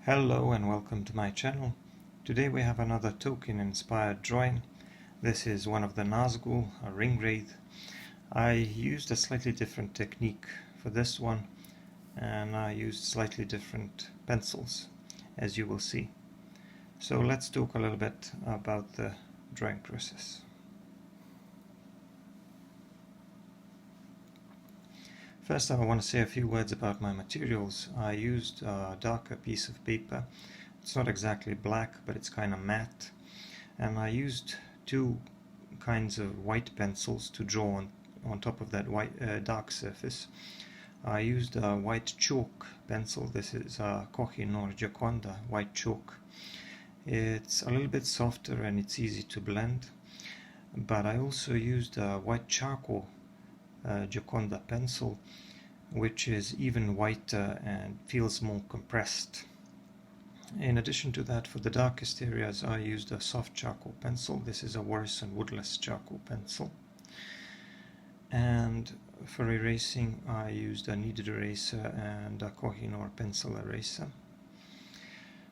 Hello and welcome to my channel. Today we have another token inspired drawing. This is one of the Nazgul, a Ringwraith. I used a slightly different technique for this one, and I used slightly different pencils, as you will see. So let's talk a little bit about the drawing process. First, I want to say a few words about my materials. I used a darker piece of paper. It's not exactly black, but it's kind of matte. And I used two kinds of white pencils to draw on top of that dark surface. I used a white chalk pencil. This is a Kohinoor Gioconda white chalk. It's a little bit softer and it's easy to blend. But I also used a white charcoal Gioconda pencil, which is even whiter and feels more compressed. In addition to that, for the darkest areas I used a soft charcoal pencil. This is a worse and woodless charcoal pencil. And for erasing I used a kneaded eraser and a Kohinoor pencil eraser.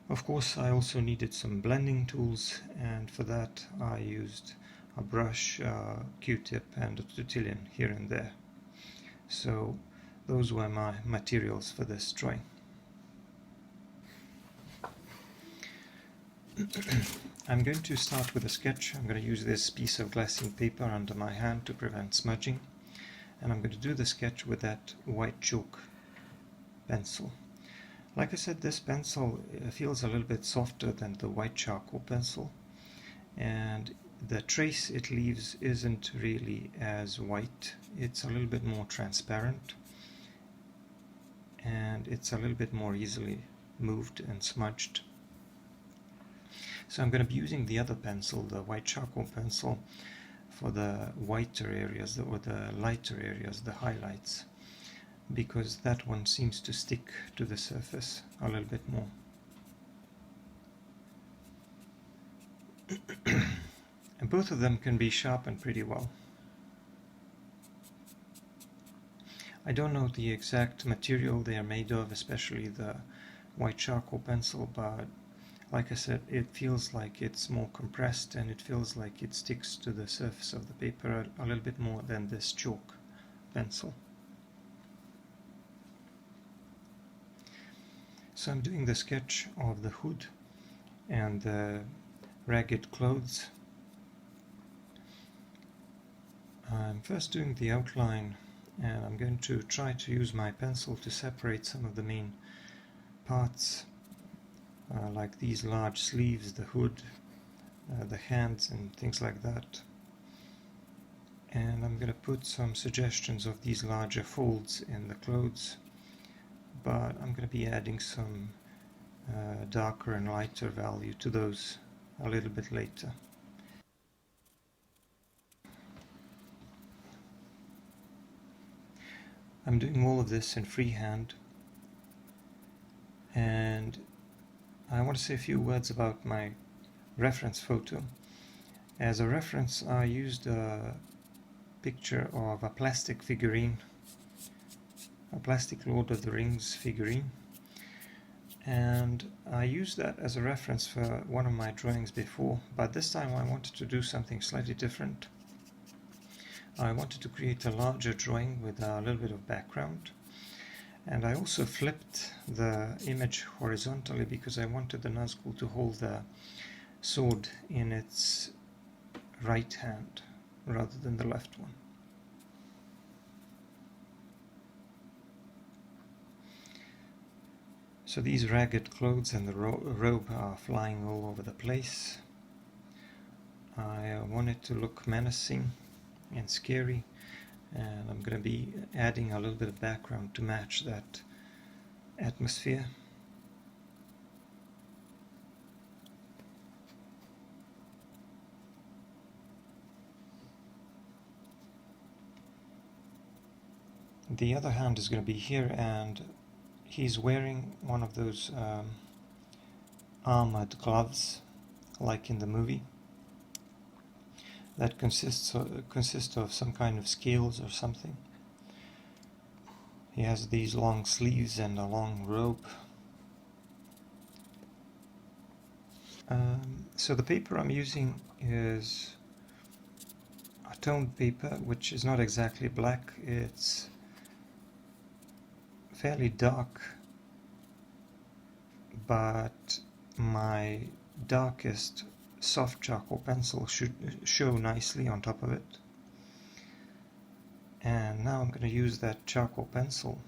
Of course I also needed some blending tools, and for that I used a brush, a Q-tip and a tortillon here and there. So those were my materials for this drawing. I'm going to start with a sketch. I'm going to use this piece of glassine paper under my hand to prevent smudging, and I'm going to do the sketch with that white chalk pencil. Like I said, this pencil feels a little bit softer than the white charcoal pencil, and the trace it leaves isn't really as white. It's a little bit more transparent, and it's a little bit more easily moved and smudged. So I'm going to be using the other pencil, the white charcoal pencil, for the whiter areas or the lighter areas, the highlights, because that one seems to stick to the surface a little bit more. And both of them can be sharpened pretty well. I don't know the exact material they are made of, especially the white charcoal pencil, but like I said, it feels like it's more compressed and it feels like it sticks to the surface of the paper a little bit more than this chalk pencil. So I'm doing the sketch of the hood and the ragged clothes. I'm first doing the outline, and I'm going to try to use my pencil to separate some of the main parts, like these large sleeves, the hood, the hands and things like that. And I'm going to put some suggestions of these larger folds in the clothes, but I'm going to be adding some darker and lighter value to those a little bit later. I'm doing all of this in freehand, and I want to say a few words about my reference photo. As a reference, I used a picture of a plastic figurine, a plastic Lord of the Rings figurine, and I used that as a reference for one of my drawings before, but this time I wanted to do something slightly different. I wanted to create a larger drawing with a little bit of background, and I also flipped the image horizontally because I wanted the Nazgul to hold the sword in its right hand rather than the left one. So these ragged clothes and the robe are flying all over the place. I want it to look menacing and scary, and I'm going to be adding a little bit of background to match that atmosphere. The other hand is going to be here, and he's wearing one of those armored gloves like in the movie that consist of some kind of scales or something. He has these long sleeves and a long robe, So the paper I'm using is a toned paper, which is not exactly black, it's fairly dark, but my darkest soft charcoal pencil should show nicely on top of it. And now I'm going to use that charcoal pencil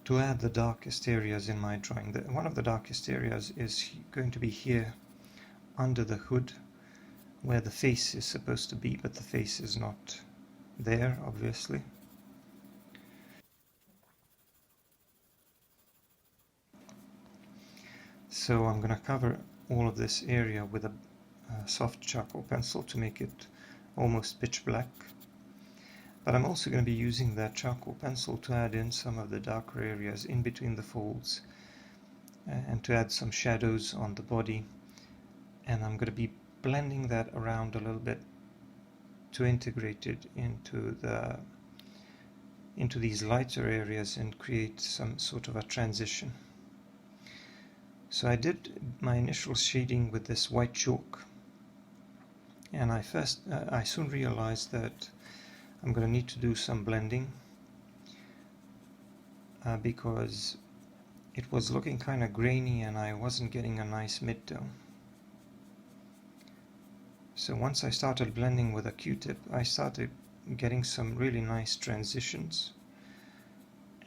to add the darkest areas in my drawing. One of the darkest areas is going to be here under the hood, where the face is supposed to be, but the face is not there, obviously. So I'm going to cover all of this area with a soft charcoal pencil to make it almost pitch black. But I'm also going to be using that charcoal pencil to add in some of the darker areas in between the folds and to add some shadows on the body. And I'm going to be blending that around a little bit to integrate it into these lighter areas and create some sort of a transition. So I did my initial shading with this white chalk, and I soon realized that I'm going to need to do some blending because it was looking kind of grainy and I wasn't getting a nice mid-tone. So once I started blending with a Q-tip, I started getting some really nice transitions,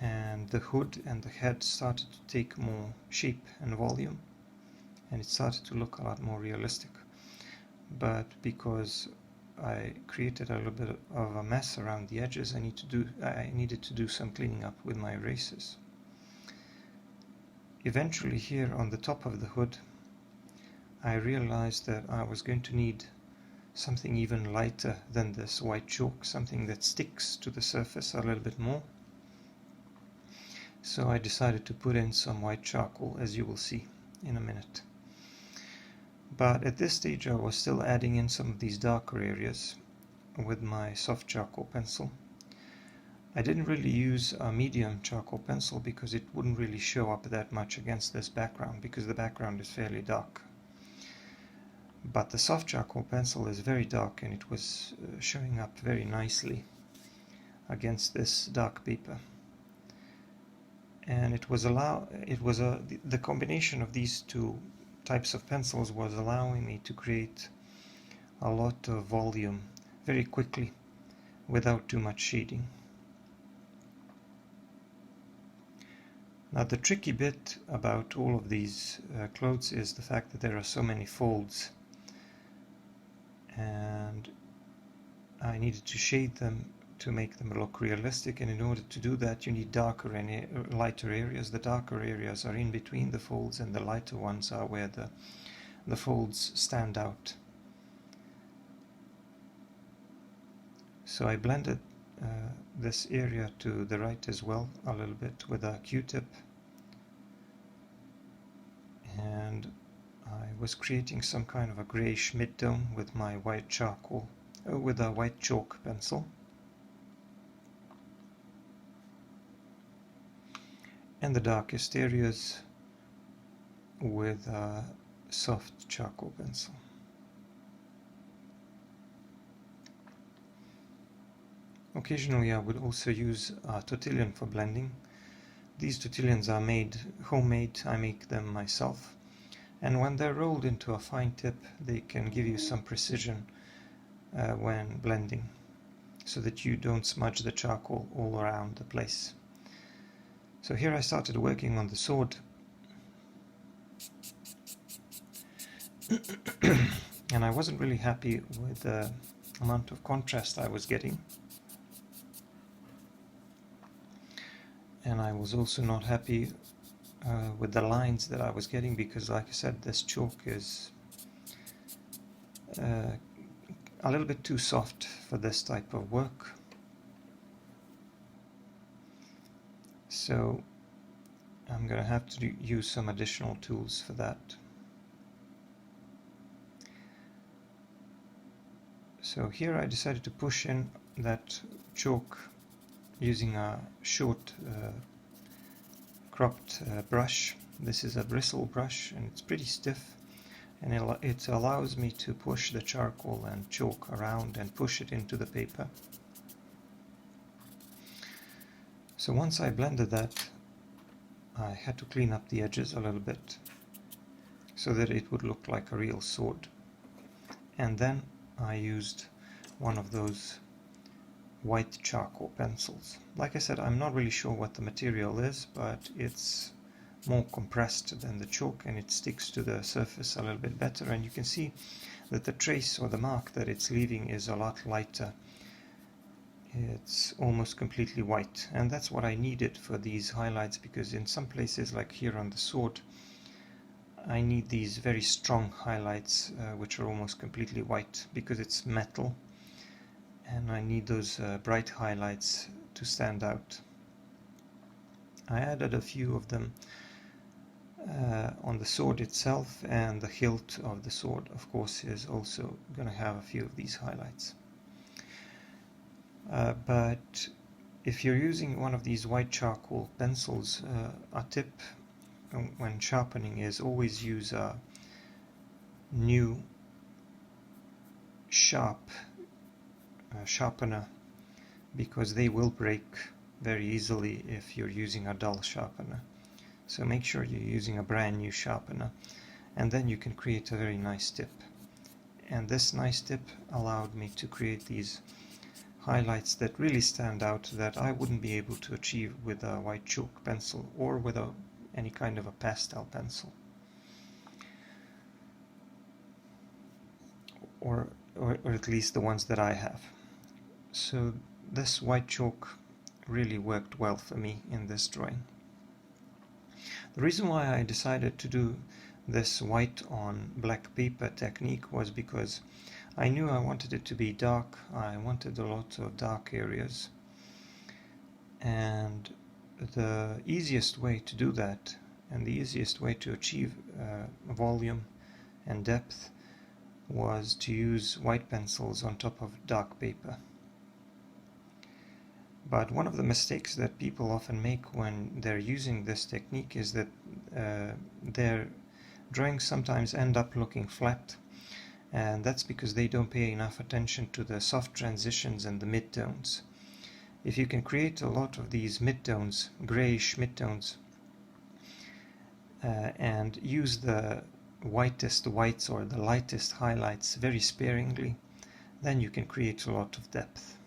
and the hood and the head started to take more shape and volume, and it started to look a lot more realistic. But because I created a little bit of a mess around the edges, I needed to do some cleaning up with my erasers. Eventually, here on the top of the hood, I realized that I was going to need something even lighter than this white chalk, something that sticks to the surface a little bit more. So I decided to put in some white charcoal, as you will see in a minute. But at this stage I was still adding in some of these darker areas with my soft charcoal pencil. I didn't really use a medium charcoal pencil because it wouldn't really show up that much against this background, because the background is fairly dark. But the soft charcoal pencil is very dark, and it was showing up very nicely against this dark paper. And the combination of these two types of pencils was allowing me to create a lot of volume very quickly without too much shading. Now the tricky bit about all of these clothes is the fact that there are so many folds, and I needed to shade them to make them look realistic, and in order to do that you need darker and lighter areas. The darker areas are in between the folds, and the lighter ones are where the folds stand out. So I blended this area to the right as well a little bit with a Q-tip, and I was creating some kind of a greyish mid-tone with my white charcoal, with a white chalk pencil. And the darkest areas with a soft charcoal pencil. Occasionally I would also use a tortillon for blending. These tortillons are made homemade, I make them myself, and when they're rolled into a fine tip they can give you some precision when blending, so that you don't smudge the charcoal all around the place. So here I started working on the sword, and I wasn't really happy with the amount of contrast I was getting, and I was also not happy with the lines that I was getting, because like I said, this chalk is a little bit too soft for this type of work. So I'm going to have to use some additional tools for that. So here I decided to push in that chalk using a short cropped brush. This is a bristle brush and it's pretty stiff, and it allows me to push the charcoal and chalk around and push it into the paper. So once I blended that, I had to clean up the edges a little bit so that it would look like a real sword. And then I used one of those white charcoal pencils. Like I said, I'm not really sure what the material is, but it's more compressed than the chalk and it sticks to the surface a little bit better, and you can see that the trace or the mark that it's leaving is a lot lighter. It's almost completely white, and that's what I needed for these highlights, because in some places, like here on the sword, I need these very strong highlights which are almost completely white because it's metal, and I need those bright highlights to stand out. I added a few of them on the sword itself, and the hilt of the sword, of course, is also going to have a few of these highlights. But if you're using one of these white charcoal pencils, a tip when sharpening is always use a new sharp sharpener, because they will break very easily if you're using a dull sharpener. So make sure you're using a brand new sharpener, and then you can create a very nice tip. And this nice tip allowed me to create these highlights that really stand out, that I wouldn't be able to achieve with a white chalk pencil or with any kind of a pastel pencil. Or at least the ones that I have. So this white chalk really worked well for me in this drawing. The reason why I decided to do this white on black paper technique was because I knew I wanted it to be dark. I wanted a lot of dark areas, and the easiest way to do that, and the easiest way to achieve volume and depth, was to use white pencils on top of dark paper. But one of the mistakes that people often make when they're using this technique is that their drawings sometimes end up looking flat, and that's because they don't pay enough attention to the soft transitions and the midtones. If you can create a lot of these midtones, grayish midtones, and use the whitest whites or the lightest highlights very sparingly, then you can create a lot of depth,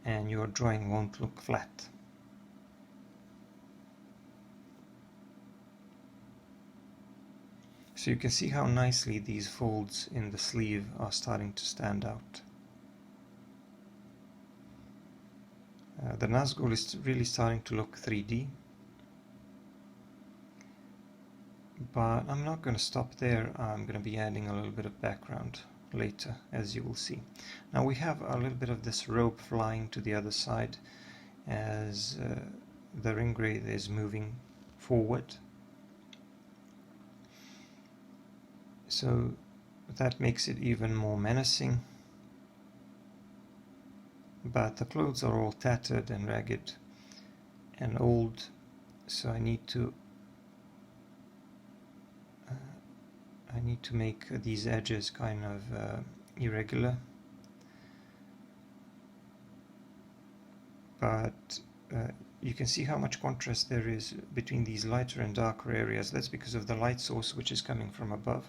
and your drawing won't look flat. So you can see how nicely these folds in the sleeve are starting to stand out. The Nazgul is really starting to look 3D. But I'm not going to stop there. I'm going to be adding a little bit of background later, as you will see. Now we have a little bit of this robe flying to the other side as the Ringwraith is moving forward. So that makes it even more menacing. But the clothes are all tattered and ragged and old, so I need to make these edges kind of irregular, but you can see how much contrast there is between these lighter and darker areas. That's because of the light source which is coming from above,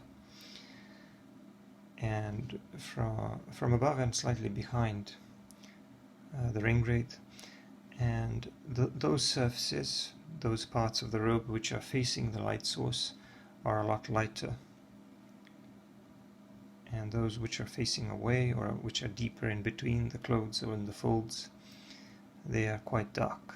and from above and slightly behind the Ringwraith, and those surfaces, those parts of the robe which are facing the light source, are a lot lighter, and those which are facing away, or which are deeper in between the clothes or in the folds, they are quite dark.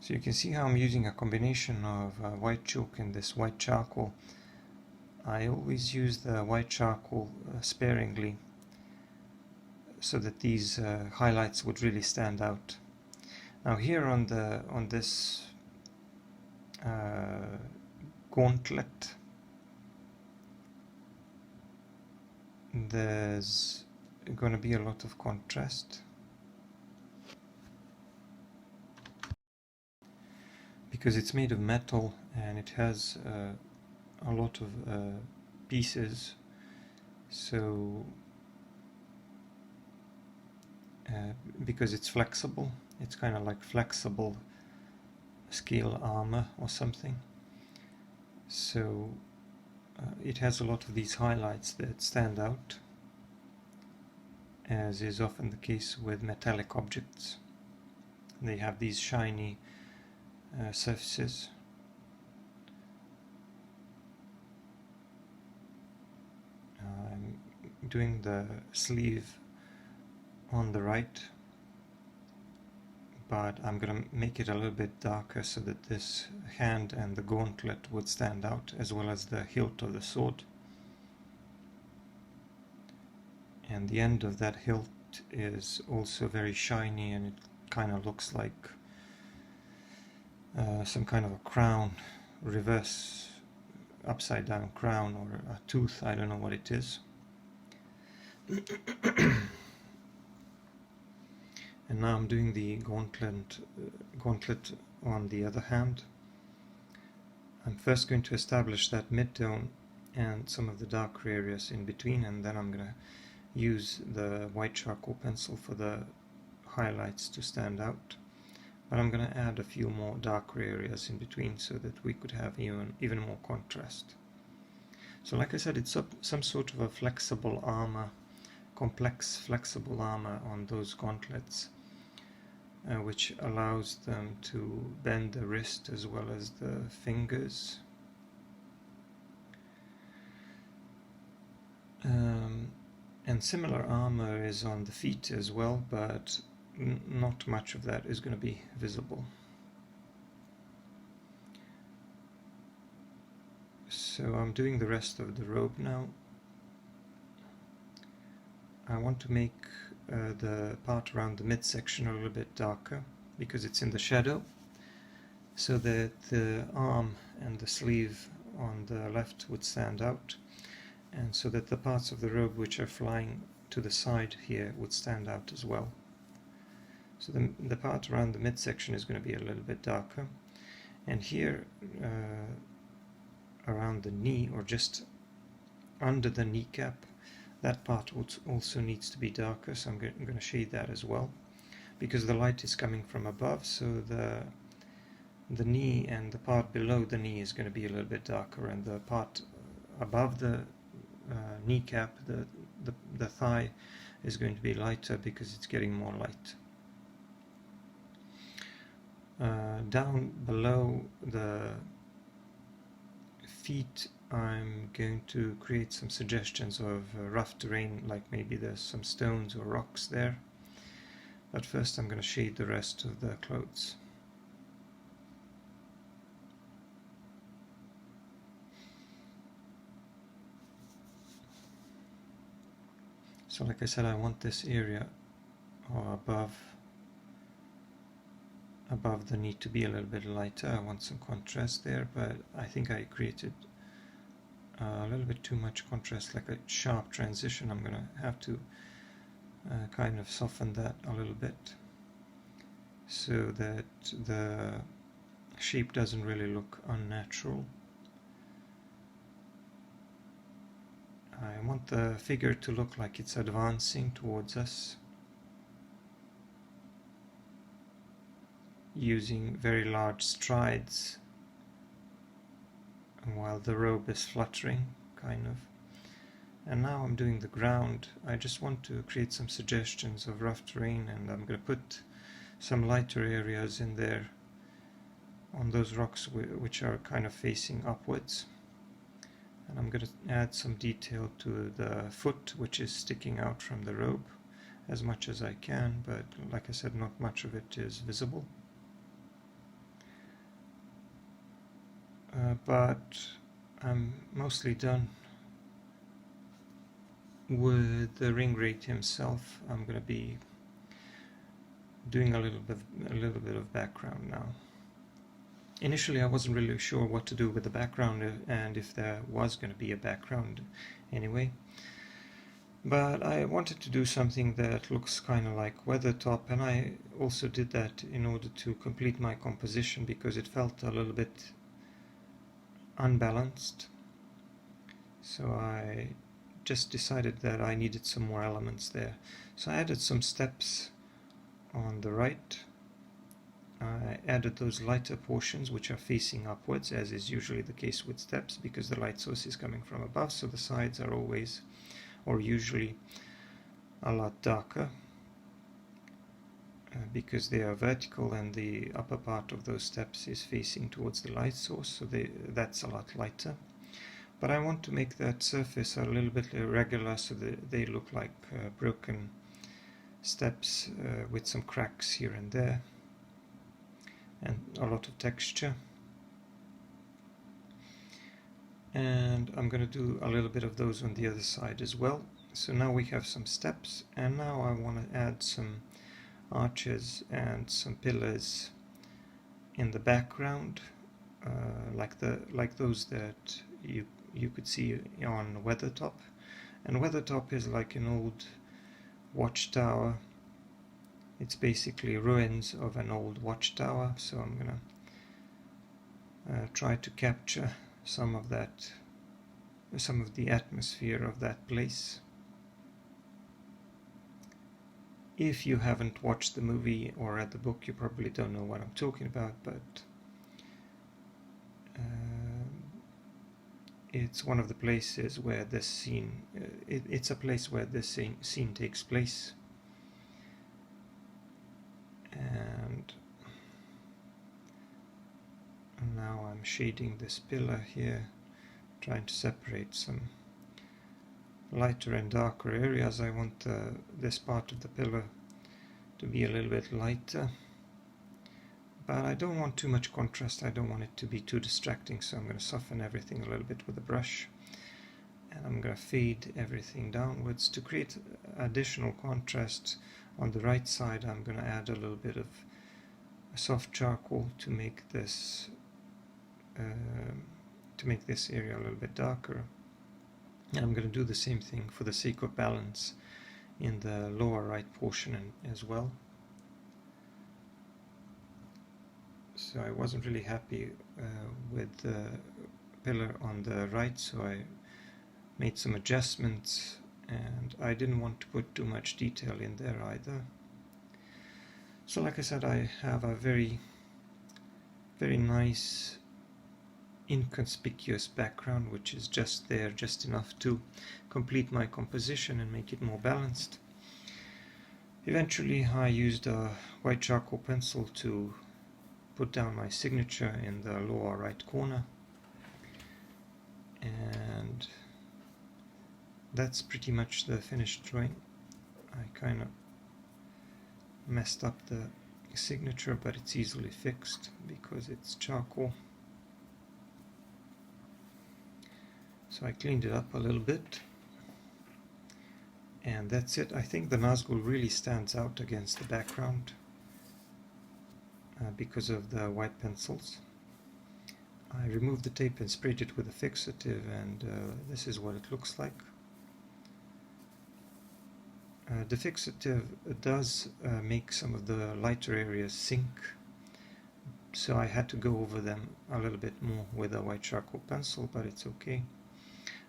So you can see how I'm using a combination of white chalk and this white charcoal. I always use the white charcoal sparingly, so that these highlights would really stand out. Now here on this gauntlet, there's going to be a lot of contrast. because it's made of metal and it has a lot of pieces, so because it's flexible, it's kind of like flexible scale armor or something, so it has a lot of these highlights that stand out, as is often the case with metallic objects. They have these shiny surfaces. I'm doing the sleeve on the right, but I'm gonna make it a little bit darker so that this hand and the gauntlet would stand out, as well as the hilt of the sword. And the end of that hilt is also very shiny, and it kind of looks like some kind of a crown, reverse upside down crown, or a tooth, I don't know what it is. And now I'm doing the gauntlet on the other hand. I'm first going to establish that mid-tone and some of the darker areas in between, and then I'm going to use the white charcoal pencil for the highlights to stand out. But I'm going to add a few more darker areas in between so that we could have even more contrast. So like I said, it's some sort of a flexible armor, complex flexible armor on those gauntlets, which allows them to bend the wrist as well as the fingers. And similar armor is on the feet as well, but not much of that is going to be visible. So I'm doing the rest of the robe now. I want to make the part around the midsection a little bit darker because it's in the shadow, so that the arm and the sleeve on the left would stand out, and so that the parts of the robe which are flying to the side here would stand out as well. So the part around the midsection is going to be a little bit darker, and here around the knee, or just under the kneecap, that part also needs to be darker, so I'm going to shade that as well, because the light is coming from above, so the knee and the part below the knee is going to be a little bit darker, and the part above the kneecap, the thigh, is going to be lighter because it's getting more light. Down below the feet, I'm going to create some suggestions of rough terrain, like maybe there's some stones or rocks there. But first I'm going to shade the rest of the clothes. So like I said, I want this area or above the knee to be a little bit lighter. I want some contrast there, but I think I created a little bit too much contrast, like a sharp transition. I'm going to have to kind of soften that a little bit so that the shape doesn't really look unnatural. I want the figure to look like it's advancing towards us, using very large strides, while the robe is fluttering, kind of. And now I'm doing the ground. I just want to create some suggestions of rough terrain, and I'm going to put some lighter areas in there on those rocks which are kind of facing upwards. And I'm going to add some detail to the foot, which is sticking out from the robe as much as I can, but like I said, not much of it is visible. But I'm mostly done with the Ringwraith himself. I'm going to be doing a little bit of background now. Initially I wasn't really sure what to do with the background, and if there was going to be a background anyway. But I wanted to do something that looks kind of like Weathertop, and I also did that in order to complete my composition because it felt a little bit unbalanced. So I just decided that I needed some more elements there. So I added some steps on the right. I added those lighter portions which are facing upwards, as is usually the case with steps, because the light source is coming from above, so the sides are always, or usually, a lot darker because they are vertical and the upper part of those steps is facing towards the light source, so that's a lot lighter. But I want to make that surface a little bit irregular so that they look like broken steps with some cracks here and there and a lot of texture. And I'm going to do a little bit of those on the other side as well. So now we have some steps, and now I want to add some arches and some pillars in the background, like those that you could see on Weathertop. And Weathertop is like an old watchtower. It's basically ruins of an old watchtower, so I'm gonna try to capture some of the atmosphere of that place. If you haven't watched the movie or read the book, you probably don't know what I'm talking about, but it's one of the places where this scene, it's a place where this scene takes place. And now I'm shading this pillar here, trying to separate some lighter and darker areas. I want this part of the pillar to be a little bit lighter, but I don't want too much contrast. I don't want it to be too distracting, so I'm going to soften everything a little bit with a brush, and I'm going to fade everything downwards to create additional contrast. On the right side I'm going to add a little bit of soft charcoal to make this area a little bit darker. And I'm going to do the same thing for the sake of balance in the lower right portion as well. So I wasn't really happy with the pillar on the right, so I made some adjustments, and I didn't want to put too much detail in there either. So like I said, I have a very, very nice inconspicuous background which is just there, just enough to complete my composition and make it more balanced. Eventually I used a white charcoal pencil to put down my signature in the lower right corner, and that's pretty much the finished drawing. I kind of messed up the signature, but it's easily fixed because it's charcoal. So I cleaned it up a little bit, and that's it. I think the Nazgul really stands out against the background because of the white pencils. I removed the tape and sprayed it with a fixative, and this is what it looks like. The fixative does make some of the lighter areas sink, so I had to go over them a little bit more with a white charcoal pencil, but it's okay.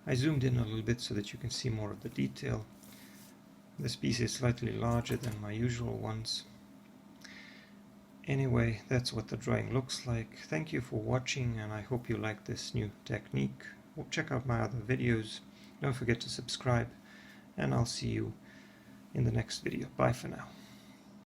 I zoomed in a little bit so that you can see more of the detail. This piece is slightly larger than my usual ones. Anyway, that's what the drawing looks like. Thank you for watching, and I hope you like this new technique. Check out my other videos. Don't forget to subscribe, and I'll see you in the next video. Bye for now.